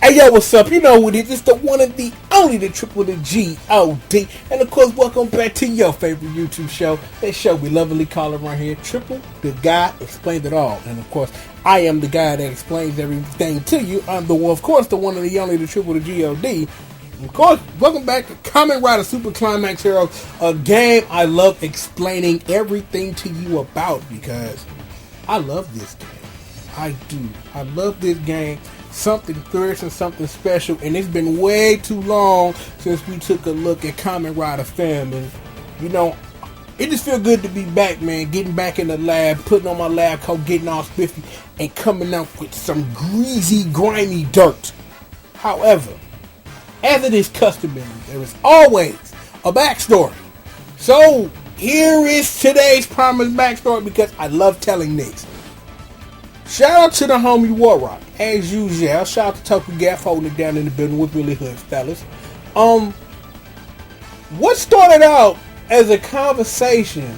Hey yo, what's up? You know what it is. It's the one and the only, the triple, the G.O.D. And of course, welcome back to your favorite YouTube show. That show we lovingly call around here Triple, the guy explained it all. And of course, I am the guy that explains everything to you. I'm the one, of course, the one and the only, the triple, the G.O.D. And of course, welcome back to Kamen Rider Super Climax Heroes, a game I love explaining everything to you about because I love this game. I do. I love this game. Something fierce and something special, and it's been way too long since we took a look at Kamen Rider Fam, and you know, it just feels good to be back, man. Getting back in the lab, putting on my lab coat, getting all spiffy, and coming out with some greasy, grimy dirt. However, as it is customary, there is always a backstory. So here is today's promised backstory because I love telling this. Shout out to the homie Warrock, as usual. Shout out to Toku Gaff holding it down in the building with really hood fellas. What started out as a conversation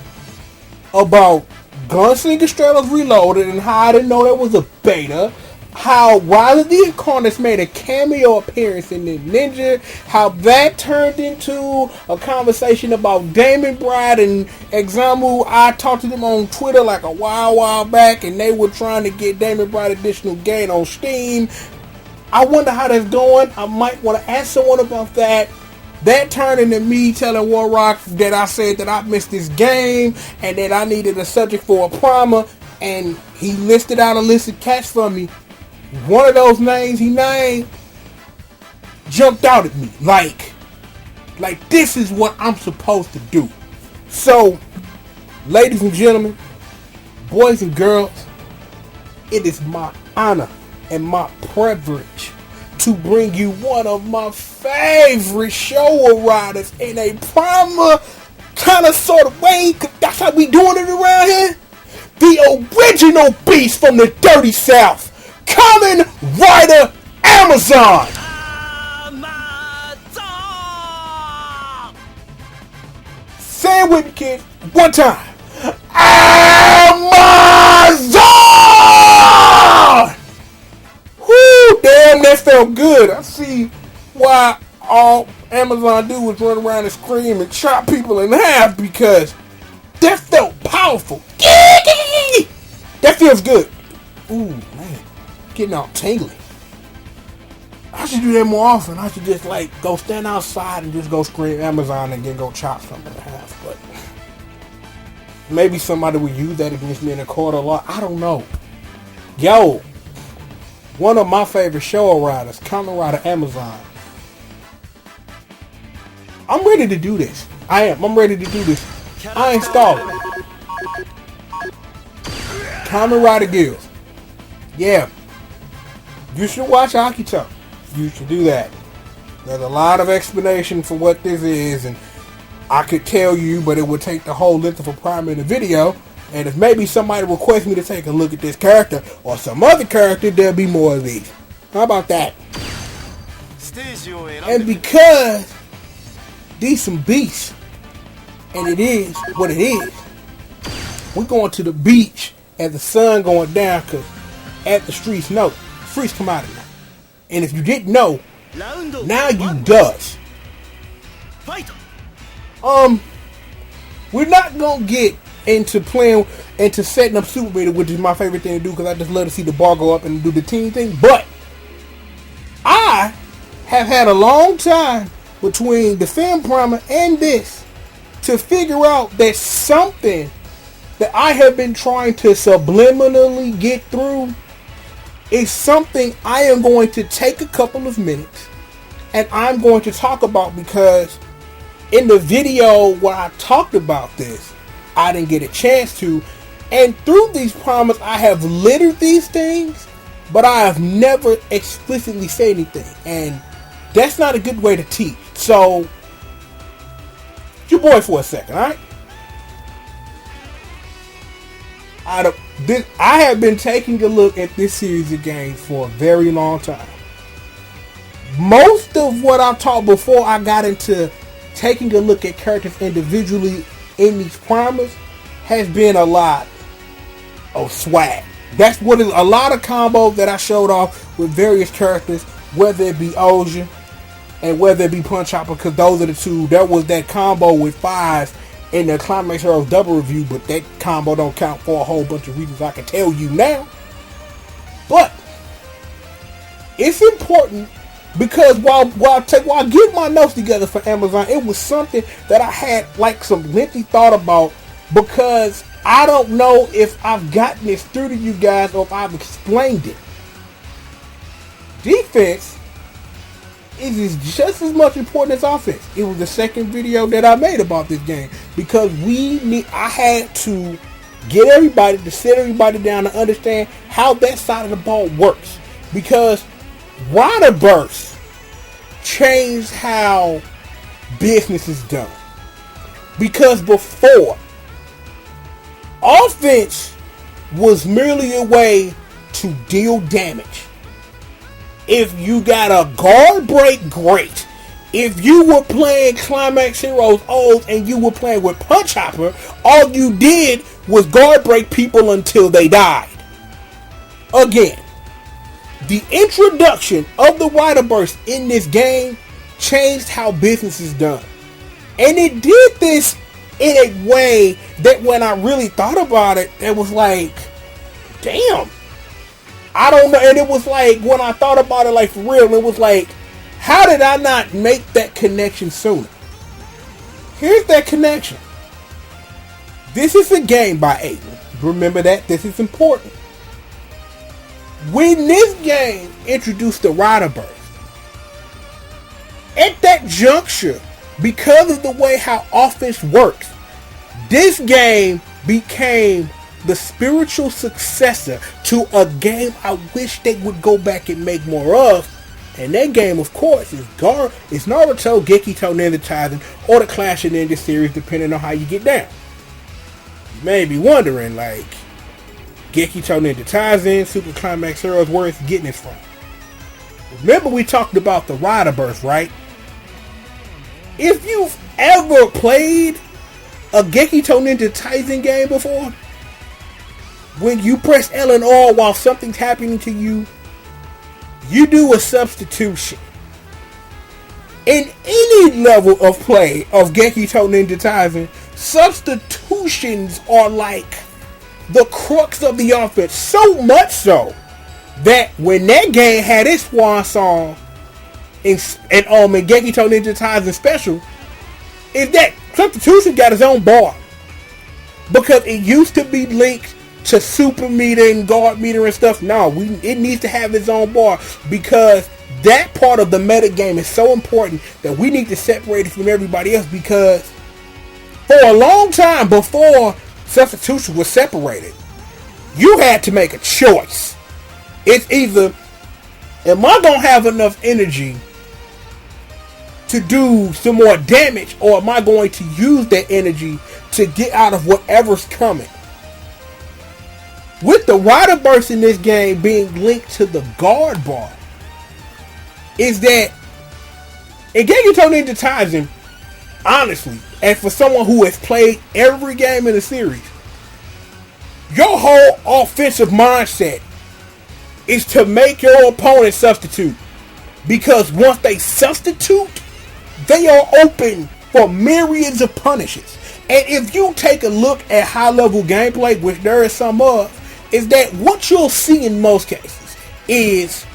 about Gunslinger Straddles Reloaded and how I didn't know that was a beta, how Riley the Incarnates made a cameo appearance in the Ninja, how that turned into a conversation about Damon Bride and Examu. I talked to them on Twitter like a while back, and they were trying to get Damon Bride additional gain on Steam. I wonder how that's going. I might want to ask someone about that. That turned into me telling Warrock that I said that I missed this game and that I needed a subject for a primer, and he listed out a list of cats for me. One of those names he named jumped out at me like this is what I'm supposed to do. So, ladies and gentlemen, boys and girls, it is my honor and my privilege to bring you one of my favorite show riders in a primer kind of sort of way, 'cause that's how we doing it around here. The original beast from the dirty South, Kamen Rider Amazon! Say it with me, kids. One time. Amazon! Whoo, damn, that felt good. I see why all Amazon do is run around and scream and chop people in half, because that felt powerful. That feels good. Ooh, man. Getting all tingly. I should do that more often. I should just go stand outside and just go scream Amazon and then go chop something in half. But maybe somebody would use that against me in a court of law. I don't know. Yo, one of my favorite show riders, Kamen Rider Amazon. I'm ready to do this. I am. I'm ready to do this. I installed it. Kamen Rider Guilds. Yeah. You should watch Akito. You should do that. There's a lot of explanation for what this is, and I could tell you, but it would take the whole length of a primer in the video. And if maybe somebody requests me to take a look at this character or some other character, there'll be more of these. How about that? And because these some beasts, and it is what it is, we're going to the beach as the sun going down, because at the streets know. Freeze come out of there. And if you didn't know, now you does. We're not gonna get into playing into setting up Super Beta, which is my favorite thing to do because I just love to see the bar go up and do the team thing. But I have had a long time between the film primer and this to figure out that something that I have been trying to subliminally get through is something I am going to take a couple of minutes and I'm going to talk about, because in the video where I talked about this, I didn't get a chance to, and through these primers I have littered these things, but I have never explicitly said anything, and that's not a good way to teach. So, your boy for a second, alright? I have been taking a look at this series of games for a very long time. Most of what I taught before I got into taking a look at characters individually in these primers has been a lot of swag. That's what a lot of combos that I showed off with various characters whether it be Oja and whether it be Punch Hopper, because those are the two. There was that combo with Fives in the Climax Heroes double review, but that combo don't count for a whole bunch of reasons I can tell you now. But it's important because while getting my notes together for Amazon, it was something that I had like some lengthy thought about, because I don't know if I've gotten this through to you guys or if I've explained it. Defense is just as much important as offense. It was the second video that I made about this game, because I had to get everybody to sit everybody down to understand how that side of the ball works, because Rider Burst changed how business is done. Because before, offense was merely a way to deal damage. If you got a guard break, great. If you were playing Climax Heroes O's and you were playing with Punch Hopper, all you did was guard break people until they died. Again, the introduction of the Rider Burst in this game changed how business is done. And it did this in a way that when I really thought about it, it was like, damn. I don't know. And it was like, when I thought about it, like for real, it was like, how did I not make that connection sooner? Here's that connection. This is a game by Aiden. Remember that. This is important. When this game introduced the Rider Burst, at that juncture, because of the way how offense works, this game became the spiritual successor to a game I wish they would go back and make more of. And that game, of course, is Naruto, Gekito Ninja Taisen, or the Clash of Ninja series, depending on how you get down. You may be wondering, like, Gekito Ninja Taisen, Super Climax Heroes, where it's getting this from. Remember we talked about the Rider Burst, right? If you've ever played a Gekito Ninja Taisen game before, when you press L and R while something's happening to you, you do a substitution. In any level of play of Gekito Ninja Taisen, substitutions are like the crux of the offense. So much so that when that game had its swan song in Gekito Ninja Taisen Special, is that substitution got its own bar. Because it used to be linked to super meter and guard meter and stuff. No, it needs to have its own bar, because that part of the meta game is so important that we need to separate it from everybody else, because for a long time before substitution was separated, you had to make a choice. It's either, am I going to have enough energy to do some more damage, or am I going to use that energy to get out of whatever's coming? With the Rider Burst in this game being linked to the guard bar, is that in Gekito Ninja Taisen, honestly, and for someone who has played every game in the series, your whole offensive mindset is to make your opponent substitute. Because once they substitute, they are open for myriads of punishes. And if you take a look at high level gameplay, which there is some of, is that what you'll see in most cases is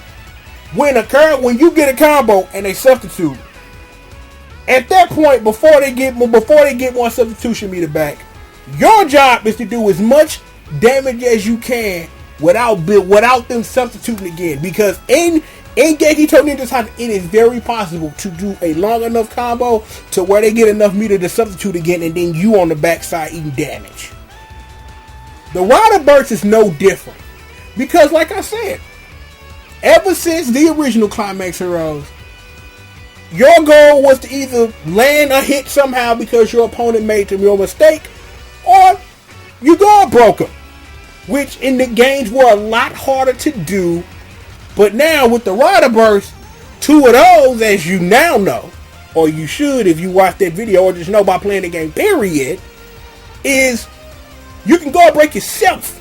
when you get a combo and they substitute, at that point, before they get one substitution meter back, your job is to do as much damage as you can without them substituting again. Because in Gekito Ninja Taisen, it is very possible to do a long enough combo to where they get enough meter to substitute again, and then you on the backside eating damage. The Rider Burst is no different, because like I said, ever since the original Climax Heroes, your goal was to either land a hit somehow because your opponent made your mistake, or you guard broke them, which in the games were a lot harder to do. But now with the Rider Burst, two of those, as you now know, or you should if you watch that video or just know by playing the game period, is you can guard break yourself.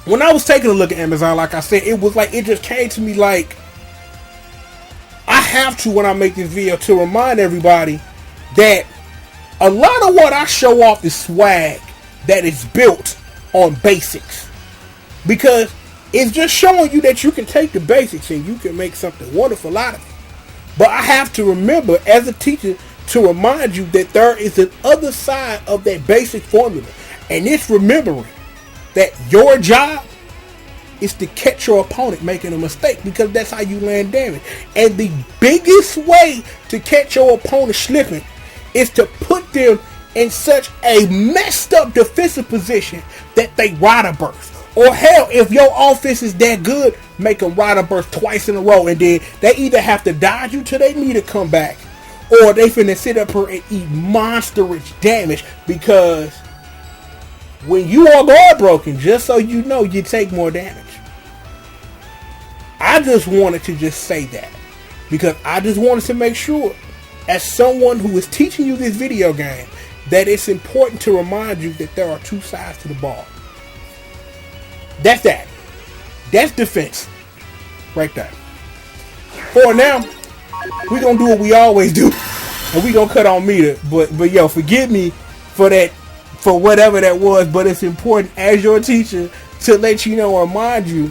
When I was taking a look at Amazon, like I said, it was like, it just came to me like, have to, when I make this video, to remind everybody that a lot of what I show off is swag that is built on basics. Because it's just showing you that you can take the basics and you can make something wonderful out of it. But I have to remember, as a teacher, to remind you that there is an other side of that basic formula. And it's remembering that your job is to catch your opponent making a mistake, because that's how you land damage. And the biggest way to catch your opponent slipping is to put them in such a messed up defensive position that they ride a burst. Or hell, if your offense is that good, make them ride a burst twice in a row, and then they either have to dodge you till they need to come back, or they finna sit up here and eat monstrous damage. Because when you are guard broken, just so you know, you take more damage. I just wanted to just say that, because I just wanted to make sure, as someone who is teaching you this video game, that it's important to remind you that there are two sides to the ball. That's that. That's defense. Right there. For now, we're going to do what we always do. And we're going to cut on meter. But yo, forgive me for that, for whatever that was. But it's important as your teacher to let you know, remind you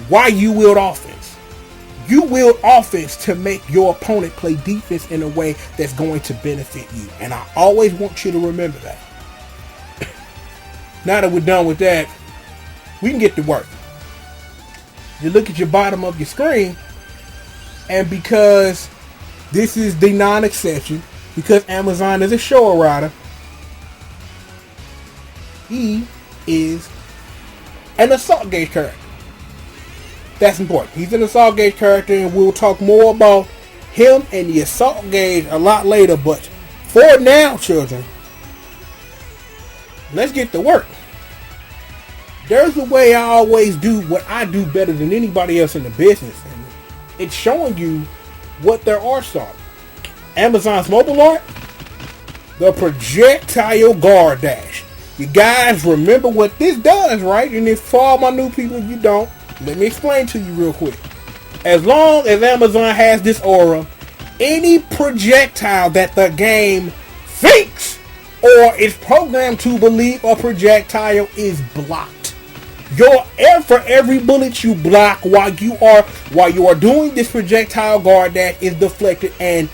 why you wield offense. You wield offense to make your opponent play defense in a way that's going to benefit you. And I always want you to remember that. Now that we're done with that, we can get to work. You look at your bottom of your screen, and because this is the non-exception, because Amazon is a show rider, he is an assault gauge character. That's important. He's an assault gauge character, and we'll talk more about him and the assault gauge a lot later. But for now, children, let's get to work. There's a way I always do what I do better than anybody else in the business, and it's showing you what there are starting. Amazon's mobile art, the projectile guard dash. You guys remember what this does, right? And if for all my new people you don't, let me explain to you real quick. As long as Amazon has this aura, any projectile that the game thinks or is programmed to believe a projectile is blocked. For every bullet you block while you are doing this projectile guard dash is deflected, and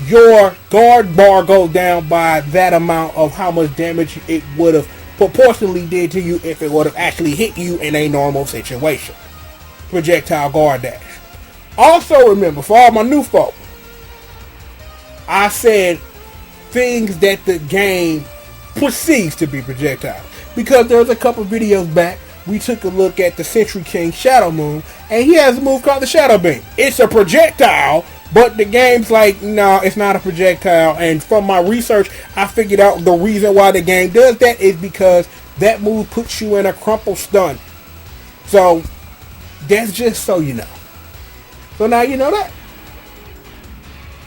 your guard bar goes down by that amount of how much damage it would have proportionally did to you if it would have actually hit you in a normal situation. Projectile guard dash. Also remember, for all my new folk, I said things that the game perceives to be projectiles, because there's a couple videos back we took a look at the Century King Shadow Moon, and he has a move called the Shadow Beam. It's a projectile, but the game's like, no, it's not a projectile. And from my research, I figured out the reason why the game does that is because that move puts you in a crumple stun. So that's just so you know. So now you know that.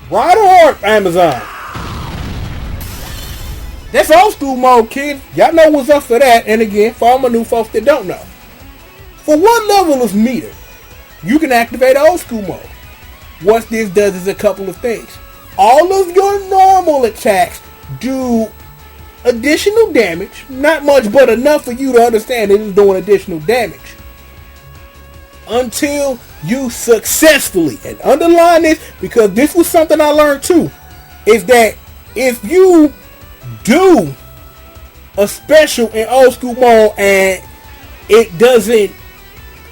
Ride or Amazon. That's old school mode, kids. Y'all know what's up for that. And again, for all my new folks that don't know, for one level of meter, you can activate old school mode. What this does is a couple of things. All of your normal attacks do additional damage. Not much, but enough for you to understand it is doing additional damage. Until you successfully, and underline this because this was something I learned too, is that if you do a special in old school mode and it doesn't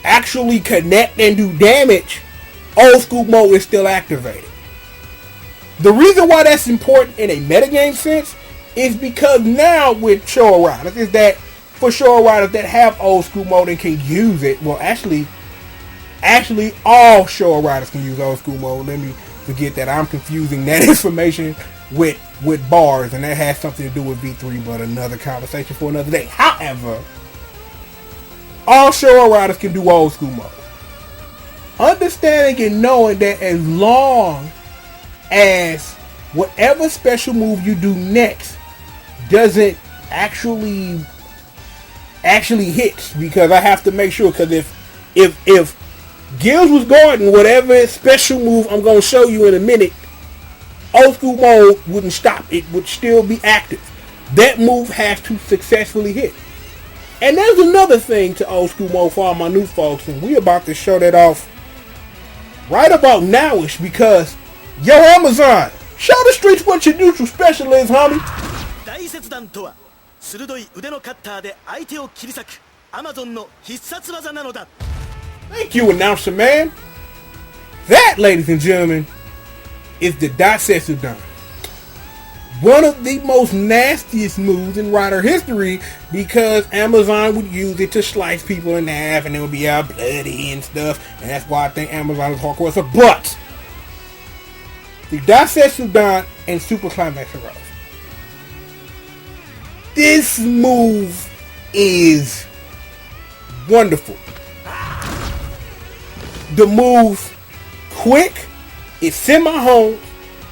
actually connect and do damage, old school mode is still activated. The reason why that's important in a metagame sense is because now with Show Riders is that for Show Riders that have old school mode and can use it, well actually all Show Riders can use old school mode. Let me forget that I'm confusing that information with bars, and that has something to do with V3, but another conversation for another day. However, all Show Riders can do old school mode. Understanding and knowing that as long as whatever special move you do next doesn't actually hit, because I have to make sure, because if Gills was guarding whatever special move I'm going to show you in a minute. Old school mode wouldn't stop. It would still be active. That move has to successfully hit. And there's another thing to old school mode for all my new folks, and we about to show that off right about nowish because, yo, Amazon, show the streets what your neutral special is, homie. Thank you, announcer man. That, ladies and gentlemen, is the Daisetsudan. One of the most nastiest moves in Rider history because Amazon would use it to slice people in half and it would be all bloody and stuff. And that's why I think Amazon is hardcore. So, but the Daisetsudan and Super Climax arrive. This move is wonderful. The move's quick, it's semi-home,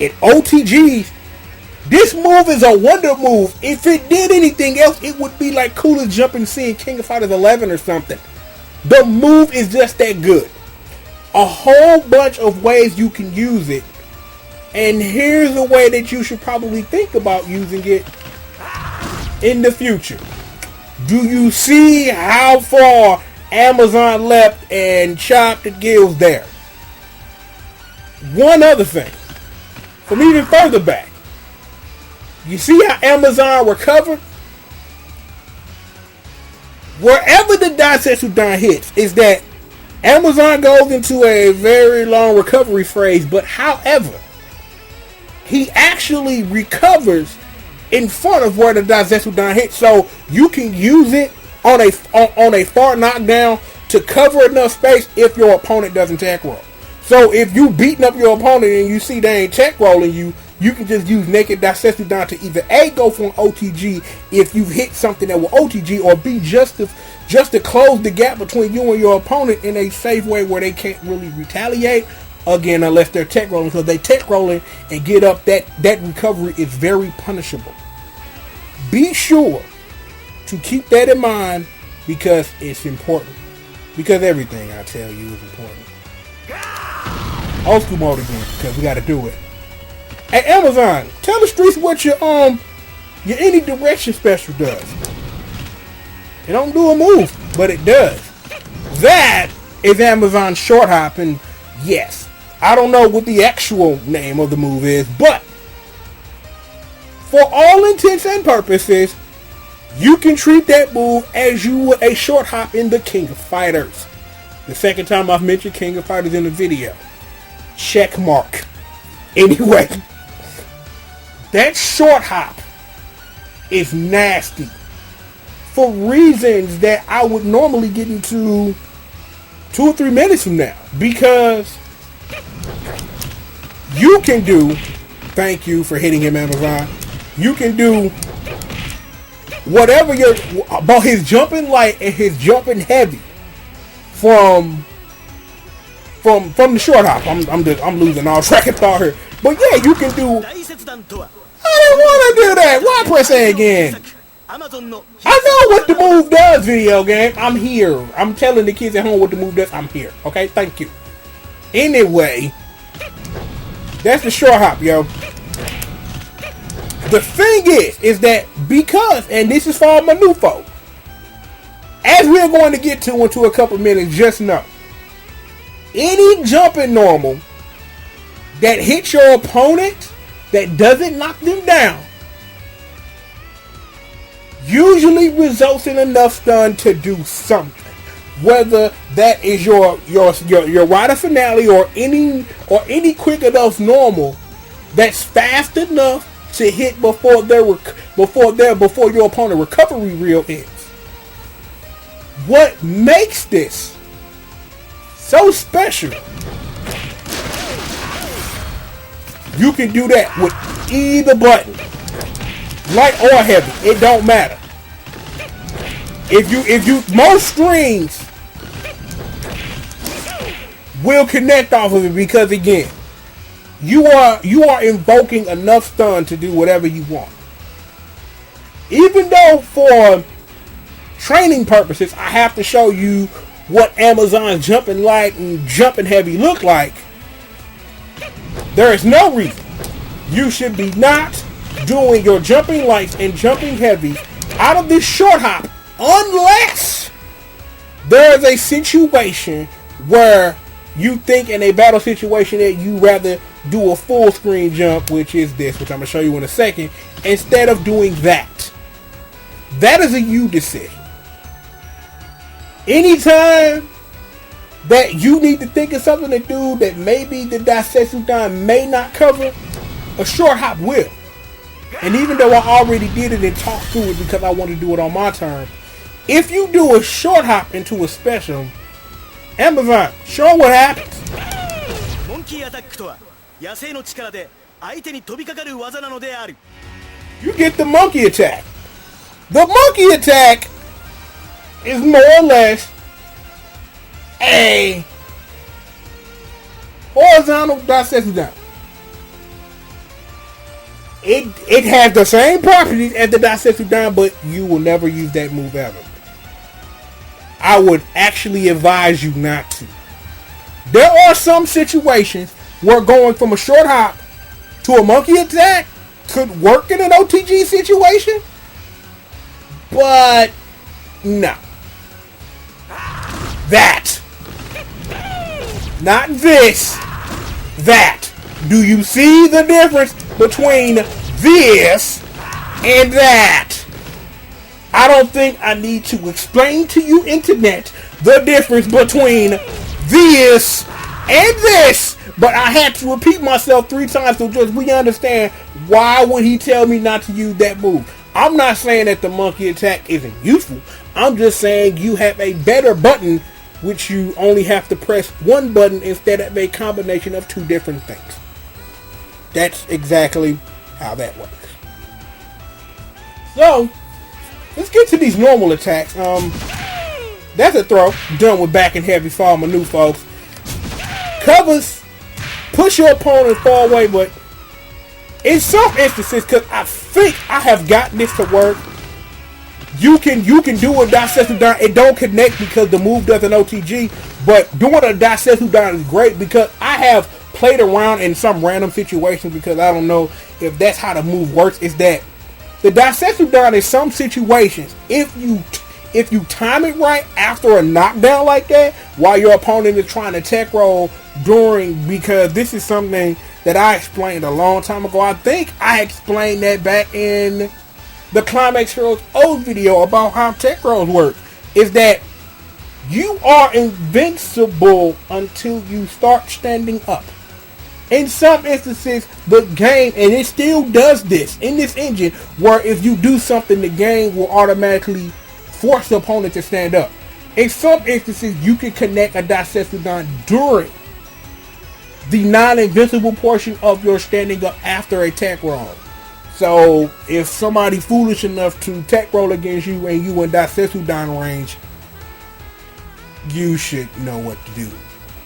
it OTGs. This move is a wonder move. If it did anything else, it would be like Cooler jumping seeing King of Fighters 11 or something. The move is just that good. A whole bunch of ways you can use it. And here's a way that you should probably think about using it in the future. Do you see how far Amazon leapt and chopped the gills there? One other thing. From even further back. You see how Amazon recovered? Wherever the Daisetsudan hits is that Amazon goes into a very long recovery phase, but however, he actually recovers in front of where the Daisetsudan hits, so you can use it on a far knockdown to cover enough space if your opponent doesn't tech roll. So if you beating up your opponent and you see they ain't tech rolling you, you can just use naked Daisetsudan to either A, go for an OTG if you've hit something that will OTG, or B, just to close the gap between you and your opponent in a safe way where they can't really retaliate. Again, unless they're tech rolling. So they tech rolling and get up, that recovery is very punishable. Be sure to keep that in mind because it's important. Because everything I tell you is important. Old school mode again, because we got to do it. Hey Amazon, tell the streets what your any direction special does. It don't do a move, but it does. That is Amazon short hop, and yes, I don't know what the actual name of the move is, but for all intents and purposes, you can treat that move as you would a short hop in the King of Fighters. The second time I've mentioned King of Fighters in the video. Check mark. Anyway, that short hop is nasty for reasons that I would normally get into 2 or 3 minutes from now, because you can do, thank you for hitting him, Amazon, you can do whatever about his jumping light and his jumping heavy from the short hop. I'm losing all track of thought here. But yeah, you can do. I didn't want to do that. Why press A again? I know what the move does, video game. I'm here. I'm telling the kids at home what the move does. I'm here. Okay, thank you. Anyway, that's the short hop, yo. The thing is that because, and this is for all my new folk, as we're going to get to into a couple minutes, just know, any jumping normal that hits your opponent that doesn't knock them down usually results in enough stun to do something. Whether that is your rider finale or any quick enough normal that's fast enough to hit before your opponent recovery reel ends. What makes this so special? You can do that with either button, light or heavy. It don't matter. If you most strings will connect off of it, because again, you are invoking enough stun to do whatever you want. Even though for training purposes, I have to show you what Amazon's jumping light and jumping heavy look like, there is no reason you should be not doing your jumping lights and jumping heavy out of this short hop unless there is a situation where you think in a battle situation that you rather do a full screen jump, which is this, which I'm going to show you in a second, instead of doing that. That is a you decision. Anytime that you need to think of something to do that maybe the Daisetsu Dan may not cover, a short hop will. And even though I already did it and talked through it because I want to do it on my turn, if you do a short hop into a special, Amazon, show what happens. You get the monkey attack. The monkey attack is more or less a horizontal Daisetsu Dan. It has the same properties as the Daisetsu Dan, but you will never use that move ever. I would actually advise you not to. There are some situations where going from a short hop to a monkey attack could work in an OTG situation, but no. That. Not this. That. Do you see the difference between this and that? I don't think I need to explain to you, internet, the difference between this and this. But I had to repeat myself 3 times so just we understand why would he tell me not to use that move. I'm not saying that the monkey attack isn't useful. I'm just saying you have a better button which you only have to press one button instead of a combination of 2 different things. That's exactly how that works. So, let's get to these normal attacks. That's a throw. Done with back and heavy fall maneuver, folks. Covers, push your opponent far away, but in some instances, because I think I have gotten this to work, you can do a Daisetsu Dan. It don't connect because the move doesn't OTG, but doing a Daisetsu Dan is great because I have played around in some random situations because I don't know if that's how the move works, is that the Daisetsu Dan in some situations, if you time it right after a knockdown like that, while your opponent is trying to tech roll during, because this is something that I explained a long time ago. I think I explained that back in the Climax Heroes old video about how tech rolls work, is that you are invincible until you start standing up. In some instances, the game, and it still does this in this engine, where if you do something, the game will automatically force the opponent to stand up. In some instances, you can connect a Daisetsu Dan during the non-invincible portion of your standing up after a tech roll. So, if somebody foolish enough to tech roll against you and you in Daisetsu Dan range, you should know what to do.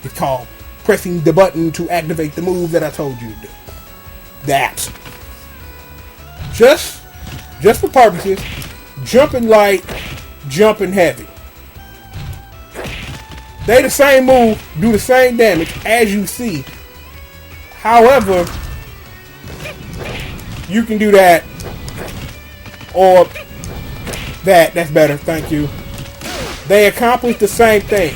It's called pressing the button to activate the move that I told you to do. That. Just for purposes, jumping light, jumping heavy. They the same move, do the same damage as you see. However, you can do that or that. That's better. Thank you. They accomplish the same thing.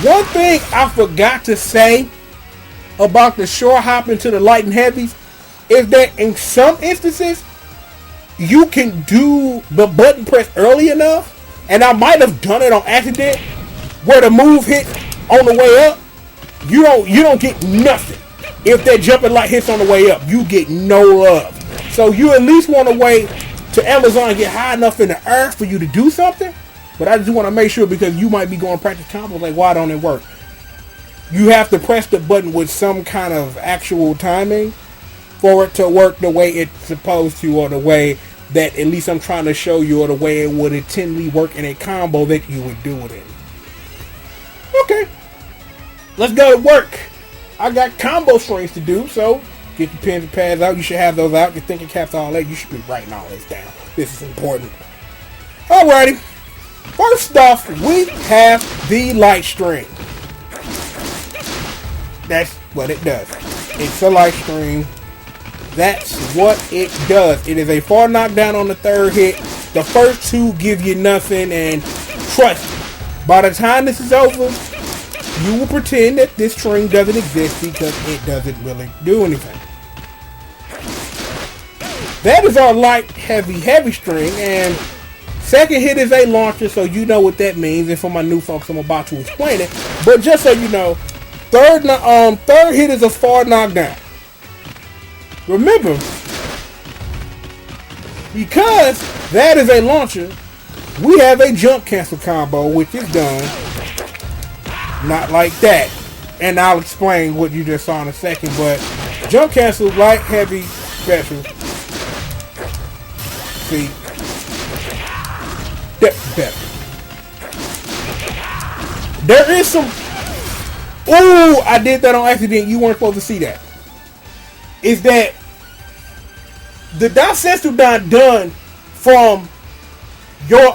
One thing I forgot to say about the short hop into the light and heavies is that in some instances you can do the button press early enough, and I might have done it on accident, where the move hits on the way up. You don't get nothing. If that jumping light hits on the way up, you get no love. So you at least want to wait till Amazon get high enough in the earth for you to do something. But I just want to make sure, because you might be going practice combos like, why don't it work? You have to press the button with some kind of actual timing for it to work the way it's supposed to, or the way that at least I'm trying to show you, or the way it would intendly work in a combo that you would do it in. Okay. Let's go to work. I got combo strings to do, so get your pens and pads out. You should have those out. Your thinking caps, all that. You should be writing all this down. This is important. Alrighty. First off, we have the light string. That's what it does. It's a light string. That's what it does. It is a 4 knockdown on the 3rd hit. The first 2 give you nothing, and trust me, by the time this is over, you will pretend that this string doesn't exist because it doesn't really do anything. That is our light, heavy string, and second hit is a launcher, so you know what that means. And for my new folks, I'm about to explain it. But just so you know, third hit is a 4 knockdown. Remember, because that is a launcher, we have a jump cancel combo, which is done not like that. And I'll explain what you just saw in a second. But jump cancel, light, heavy, special. See, that's better. There is some. Ooh, I did that on accident. You weren't supposed to see that. Is that the Dasetsu done from your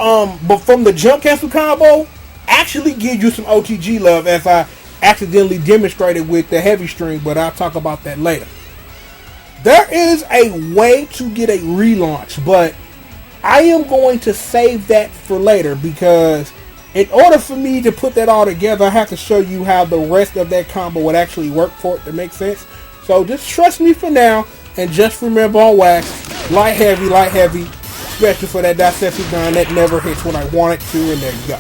but from the jump cancel combo actually gives you some OTG love, as I accidentally demonstrated with the heavy string, but I'll talk about that later. There is a way to get a relaunch, but I am going to save that for later, because in order for me to put that all together, I have to show you how the rest of that combo would actually work for it to make sense. So just trust me for now, and just remember on wax, light heavy, special for that Dasetsu gun that never hits when I want it to, and there you go.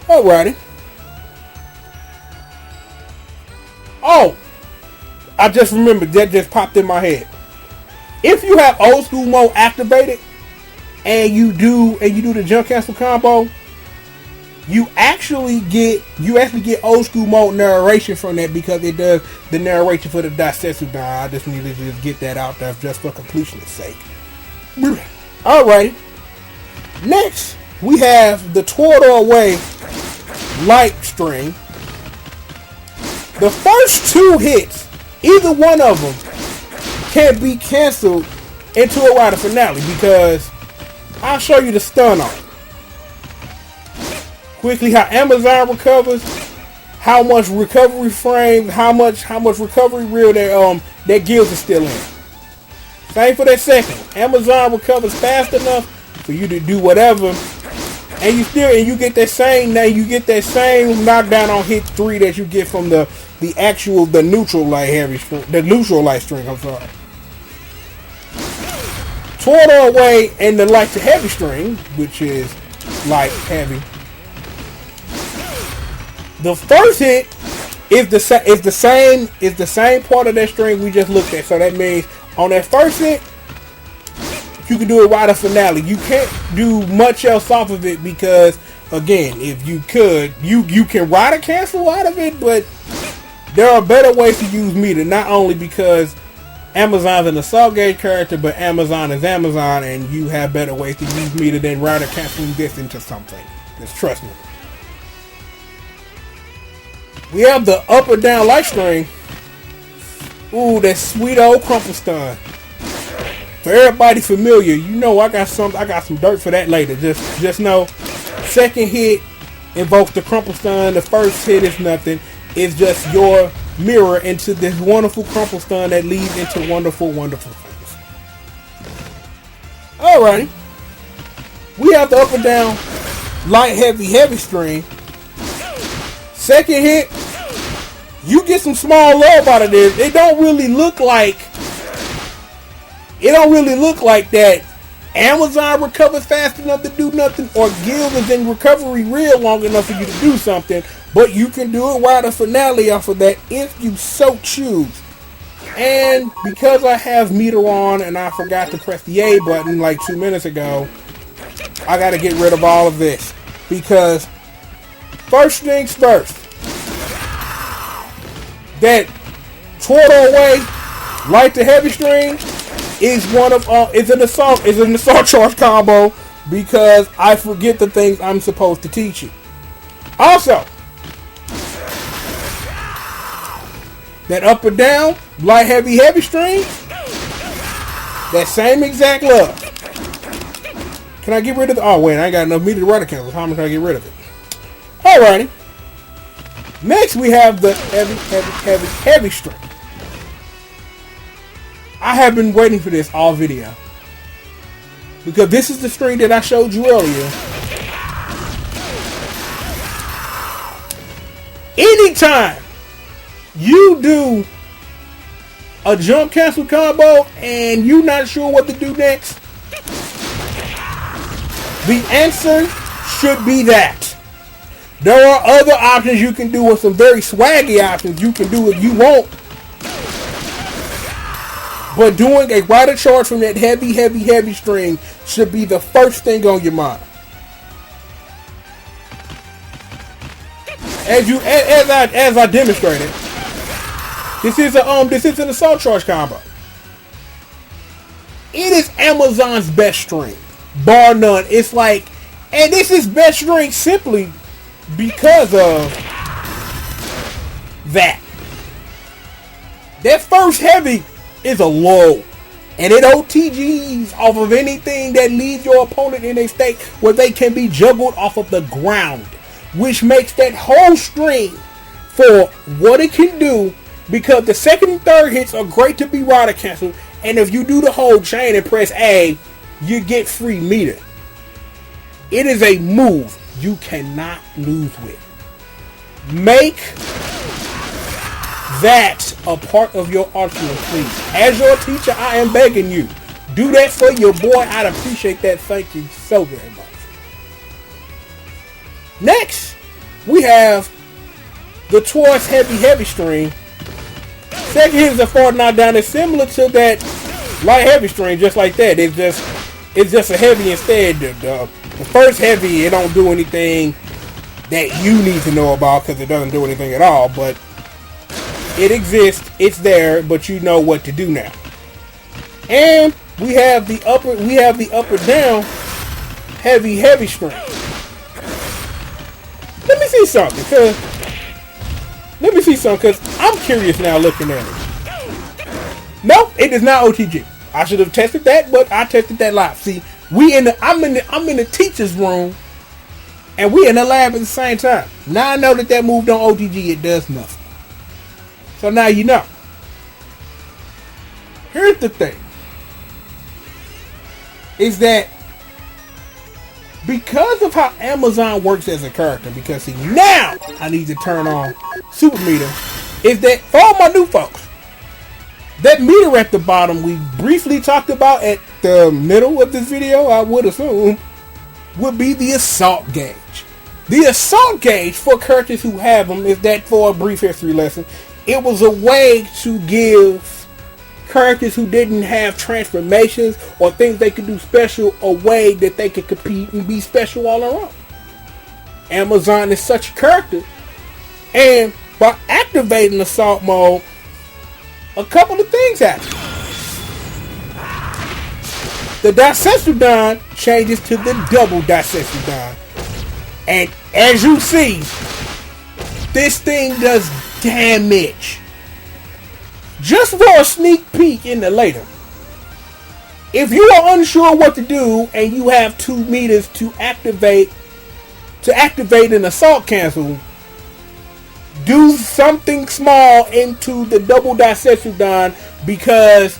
Alrighty. Oh, I just remembered, that just popped in my head. If you have old school mode activated and you do the jump cancel combo, you actually get old school mode narration from that, because it does the narration for the Dasetsu gun. I just needed to just get that out there just for completion's sake. Alright. Next, we have the Twirl Away light string. The first 2 hits, either one of them can be canceled into a rider finale, because I'll show you the stun on it. Quickly, how Amazon recovers, how much recovery frame, how much recovery reel that G.O.D is still in. Same for that second. Amazon recovers fast enough for you to do whatever, and you get that same knockdown on hit 3 that you get from the neutral light string. I'm sorry. Twirl Away and the light to heavy string, which is light heavy. The first hit is the same part of that string we just looked at. So that means on that first hit, you can do a rider finale. You can't do much else off of it, because again, if you could, you can rider cancel out of it, but there are better ways to use meter. Not only because Amazon's an assault gauge character, but Amazon is Amazon, and you have better ways to use meter than rider canceling this into something. Just trust me. We have the up or down light string. Ooh, that sweet old crumple stun. For everybody familiar, you know I got some dirt for that later. Just know, second hit invokes the crumple stun. The first hit is nothing. It's just your mirror into this wonderful crumple stun that leads into wonderful, wonderful things. Alrighty. We have the up and down light heavy string. Second hit, you get some small love out of this. It don't really look like that Amazon recovers fast enough to do nothing, or G.O.D is in recovery real long enough for you to do something, but you can do a rider finale off of that if you so choose. And because I have meter on and I forgot to press the A button like 2 minutes ago, I gotta get rid of all of this, because first things first, that Twirl Away light to heavy string is an assault charge combo, because I forget the things I'm supposed to teach you. Also, that up or down light heavy string, that same exact love. Can I get rid of it? Oh, wait, I ain't got enough meter to run a cancel. How much can I get rid of it? Alrighty. Next, we have the heavy string. I have been waiting for this all video. Because this is the string that I showed you earlier. Anytime you do a jump cancel combo and you're not sure what to do next, the answer should be that. There are other options you can do with some very swaggy options you can do if you want. But doing a rider charge from that heavy string should be the first thing on your mind. As I demonstrated, this is an assault charge combo. It is Amazon's best string, bar none. It's like, and this is best string simply because of that. That first heavy is a low, and it OTGs off of anything that leaves your opponent in a state where they can be juggled off of the ground, which makes that whole string for what it can do, because the second and third hits are great to be rider canceled, and if you do the whole chain and press A, you get free meter. It is a move you cannot lose with. Make that a part of your arsenal, please. As your teacher, I am begging you. Do that for your boy. I'd appreciate that. Thank you so very much. Next, we have the Twice heavy string. Second hit is a far knockdown. It's similar to that light heavy string, just like that. It's just a heavy instead. The first heavy, it don't do anything that you need to know about because it doesn't do anything at all. But it exists. It's there, but you know what to do now. And we have the up or down heavy string. Let me see something, cause I'm curious now looking at it. Nope, it is not OTG. I should have tested that, but I tested that live. See, I'm in the teacher's room, and we in the lab at the same time. Now I know that move don't OTG. It does nothing. So now you know. Here's the thing: is that because of how Amazon works as a character, because see, now I need to turn on super meter, is that for all my new folks, that meter at the bottom we briefly talked about at the middle of this video, I would assume, would be the assault gauge. The assault gauge for characters who have them is that, for a brief history lesson, it was a way to give characters who didn't have transformations or things they could do special a way that they could compete and be special all around. Amazon is such a character, and by activating assault mode, a couple of things happen. The Daisetsudon changes to the double Daisetsudon, and as you see, this thing does damage. Just for a sneak peek in the later, if you are unsure what to do and you have 2 meters to activate an assault cancel, do something small into the double Daisetsudon, because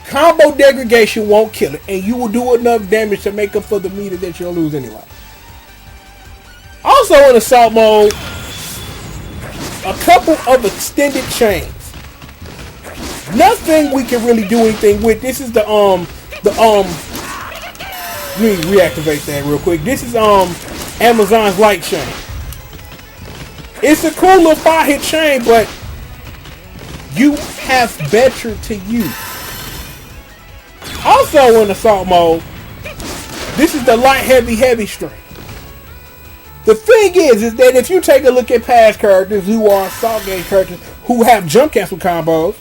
combo degradation won't kill it, and you will do enough damage to make up for the meter that you'll lose anyway. Also in assault mode, a couple of extended chains. Nothing we can really do anything with. This is let me reactivate that real quick. This is Amazon's light chain. It's a cool little 5-hit chain, but you have better to use. Also in assault mode, this is the light heavy string. The thing is that if you take a look at past characters who are assault gauge characters who have jump cancel combos,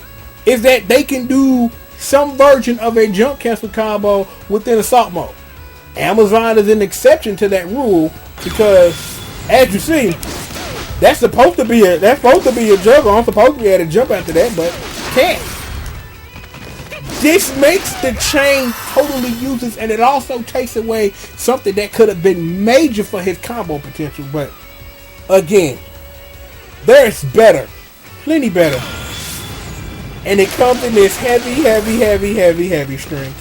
is that they can do some version of a jump cancel combo within assault mode. Amazon is an exception to that rule because, as you see, that's supposed to be a juggle. I'm supposed to be able to jump after that, but can't. This makes the chain totally useless, and it also takes away something that could have been major for his combo potential. But again, there's better, plenty better, and it comes in this heavy string.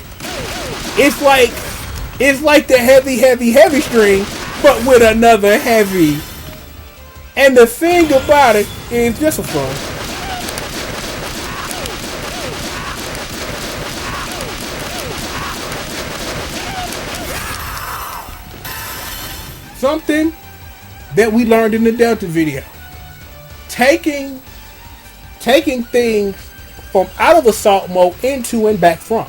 It's like the heavy string, but with another heavy. And the thing about it is just for fun. Something that we learned in the Delta video. Taking things from out of assault mode into and back from.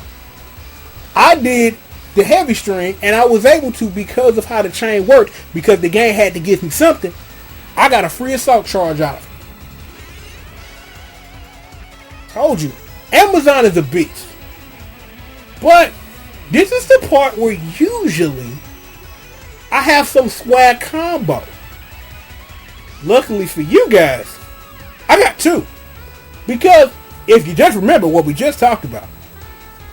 I did the heavy string, and I was able to because of how the chain worked, because the game had to give me something. I got a free assault charge out of it. Told you. Amazon is a beast. But this is the part where usually I have some swag combo. Luckily for you guys, I got two. Because if you just remember what we just talked about,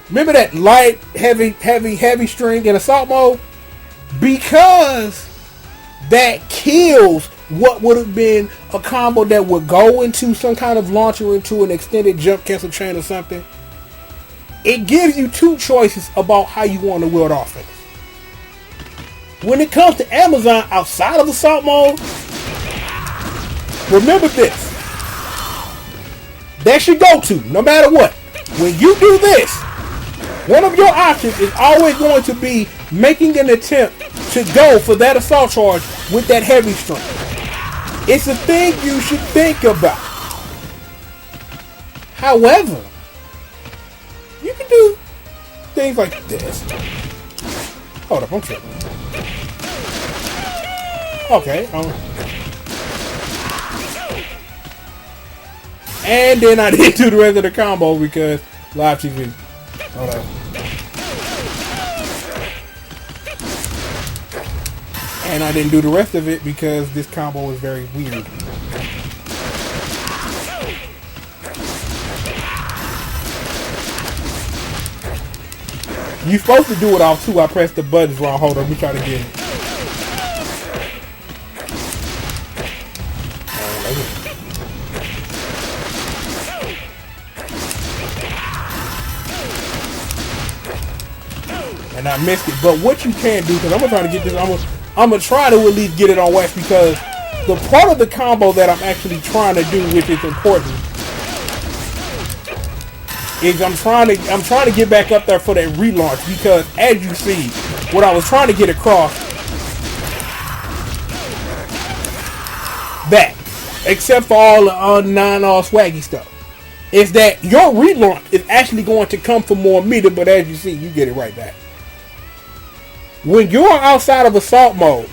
remember that light, heavy string in assault mode? Because that kills what would have been a combo that would go into some kind of launcher into an extended jump cancel chain or something. It gives you two choices about how you want to wield offense. When it comes to Amazon outside of assault mode, remember this. That's your go-to, no matter what. When you do this, one of your options is always going to be making an attempt to go for that assault charge with that heavy string. It's a thing you should think about. However, you can do things like this. Hold up, I'm tripping. Okay. And then I didn't do the rest of the combo because live TV. Hold up. And I didn't do the rest of it because this combo was very weird. You're supposed to do it off too. I pressed the buttons wrong. Hold on, let me try to get it. And I missed it. But what you can do, because I'm gonna try to get this, I'm gonna try to at least get it on wax, because the part of the combo that I'm actually trying to do, which is important, is I'm trying to get back up there for that relaunch, because as you see, what I was trying to get across, that, except for all the non-all swaggy stuff, is that your relaunch is actually going to come for more meter, but as you see, you get it right back. When you're outside of assault mode,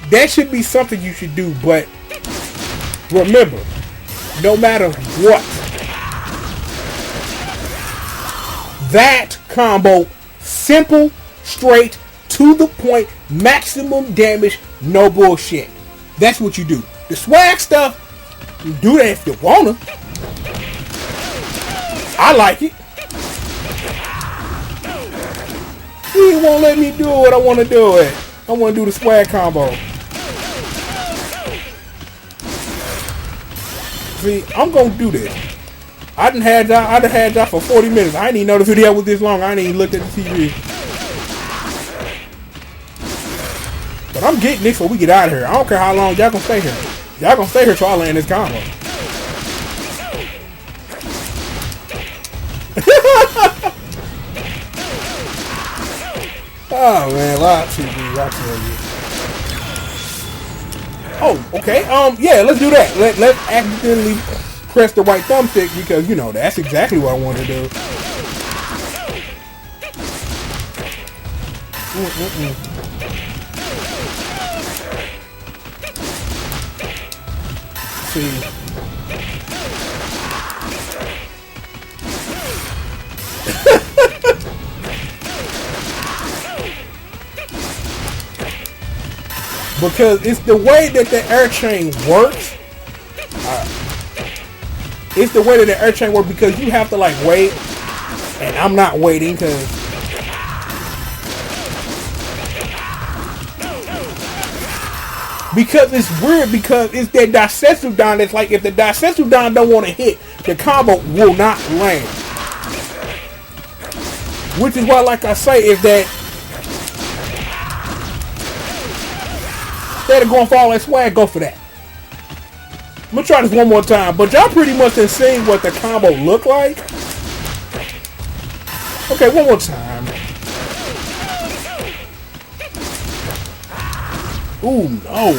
that should be something you should do, but remember, no matter what, that combo, simple, straight, to the point, maximum damage, no bullshit. That's what you do. The swag stuff, you do that if you wanna. I like it. He won't let me do what I want to do it. I want to do the swag combo. See, I'm gonna do this. I done had y'all for 40 minutes. I didn't even know the video was this long. I didn't even look at the TV. But I'm getting this before we get out of here. I don't care how long y'all gonna stay here. Y'all gonna stay here till I land this combo. Oh man, live TV, I tell you. Oh, okay. Yeah, let's do that. Let's accidentally press the right thumbstick, because you know that's exactly what I want to do. See. Because it's the way that the air chain works. It's the way that the air chain works because you have to like wait, and I'm not waiting because it's weird because it's that Dasetsudan that's like if the Dasetsudan don't want to hit, the combo will not land. Which is why, like I say, if they're going for all that swag, go for that. I'm gonna try this one more time, but y'all pretty much have seen what the combo look like. Okay, one more time. Ooh, no.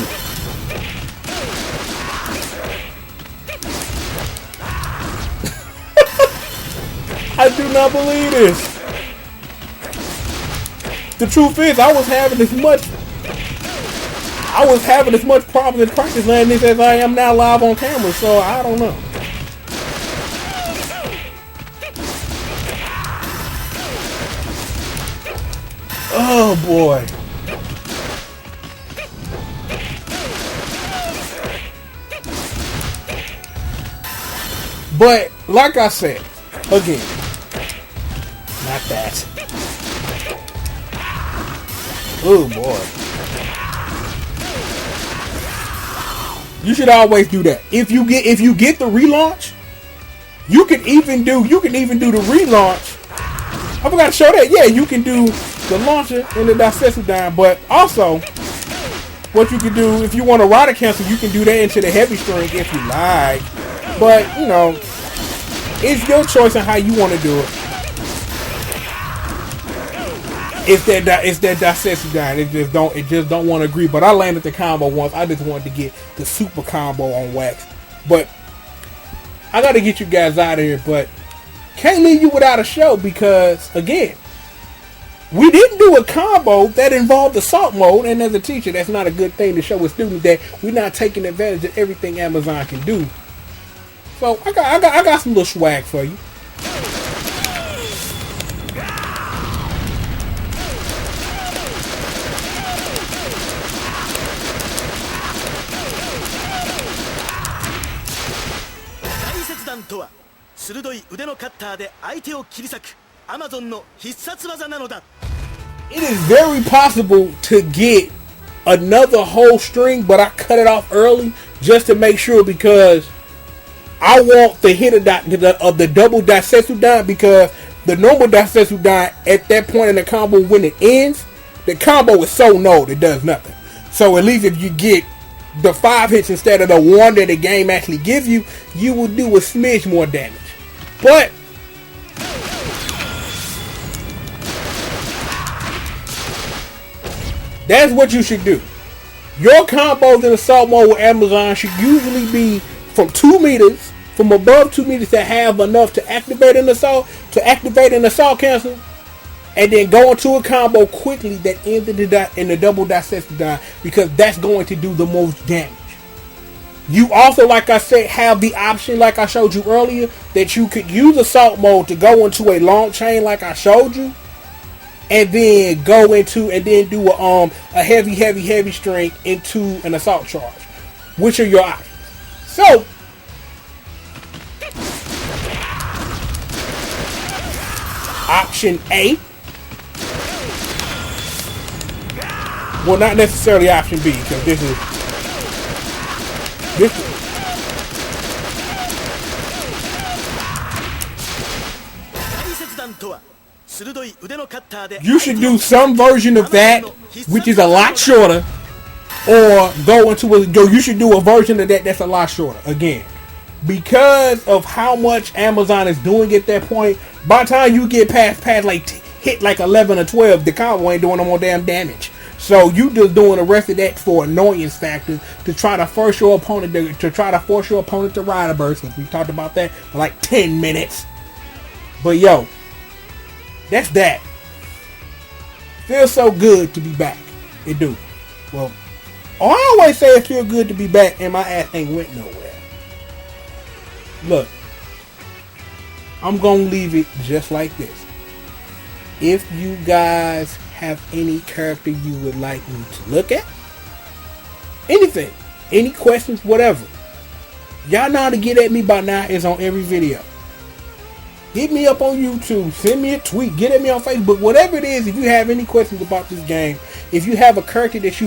I do not believe this. The truth is, I was having as much problem in practice landing this as I am now live on camera, so I don't know. Oh boy. But like I said, again, not that. Oh boy. You should always do that. If you get the relaunch, you can even do the relaunch. I forgot to show that. Yeah, you can do the launcher and the Dasetsudan, but also what you can do if you want to rider cancel, you can do that into the heavy string if you like. But you know, it's your choice on how you want to do it. It's that Dasetsudan. It just don't want to agree. But I landed the combo once. I just wanted to get the super combo on wax. But I got to get you guys out of here. But can't leave you without a show because again, we didn't do a combo that involved assault mode. And as a teacher, that's not a good thing to show a student that we're not taking advantage of everything Amazon can do. So I got some little swag for you. It is very possible to get another whole string, but I cut it off early just to make sure because I want the hit of the double Dasetsudan because the normal Dasetsudan at that point in the combo when it ends, the combo is so null it does nothing. So at least if you get the 5 hits instead of the 1 that the game actually gives you, you will do a smidge more damage. But that's what you should do. Your combos in assault mode with Amazon should usually be from 2 meters, from above 2 meters to have enough to activate an assault cancel, and then go into a combo quickly that ends in the double Dasetsudan because that's going to do the most damage. You also, like I said, have the option, like I showed you earlier, that you could use assault mode to go into a long chain like I showed you, and then go into and then do a heavy string into an assault charge. Which are your options? So option A. Well, not necessarily option B, because this is you should do some version of that, which is a lot shorter, or you should do a version of that that's a lot shorter. Again, because of how much Amazon is doing at that point, by the time you get past like hit like 11 or 12, the combo ain't doing no more damn damage. So you just doing the rest of that for annoyance factor to try to force your opponent to rider burst. Because we talked about that for like 10 minutes. But yo, that's that. Feels so good to be back. It do. Well, I always say it feels good to be back, and my ass ain't went nowhere. Look, I'm gonna leave it just like this. If you guys have any character you would like me to look at, anything, any questions, whatever, Y'all know how to get at me by now. It's on every video. Hit me up on YouTube. Send me a tweet. Get at me on Facebook. Whatever it is, if you have any questions about this game, if you have a character that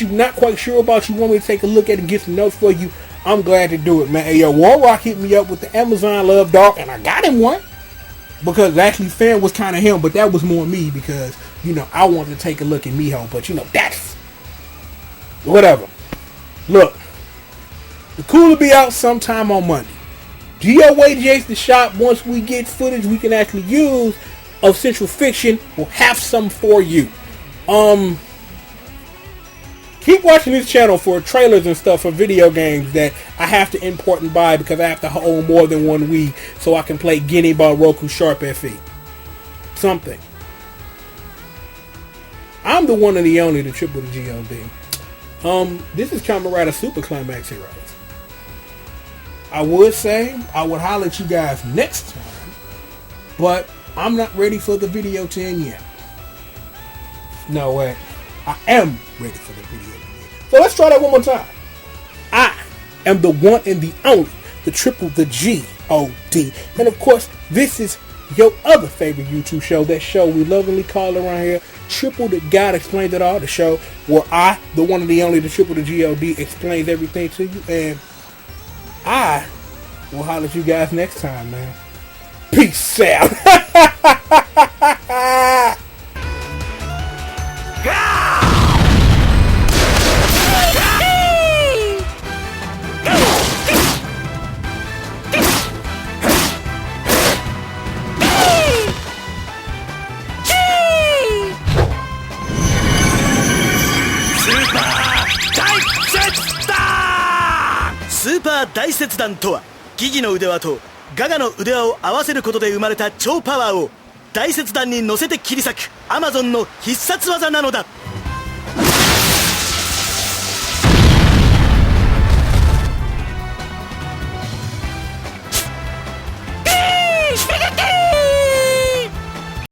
you're not quite sure about, you want me to take a look at and get some notes for you, I'm glad to do it, man. Hey, yo, Warrock hit me up with the Amazon Love Dog, and I got him one. Because actually, fan was kind of him, but that was more me because, I wanted to take a look at Miho. But, that's... Whatever. Look. The Cool will be out sometime on Monday. G.O.D. the shop. Once we get footage we can actually use of Central Fiction, we'll have some for you. Keep watching this channel for trailers and stuff for video games that I have to import and buy because I have to own more than one Wii so I can play Guinea Ball Roku Sharp FE. Something. I'm the one and the only, the triple to G.O.D. This is Kamen Rider Super Climax Heroes. I would say I would holler at you guys next time, but I'm not ready for the video to end yet. No way. I am ready for the video to end. So let's try that one more time. I am the one and the only, the triple, the G.O.D. And of course, this is your other favorite YouTube show, that show we lovingly call around here, Triple the God Explains It All, the show where I, the one and the only, the triple, the G.O.D. explains everything to you, and I will holler at you guys next time, man. Peace out.スーパー大切弾とは、ギギの腕輪とガガの腕輪を合わせることで生まれた超パワーを大切弾に乗せて切り裂くアマゾンの必殺技なのだ。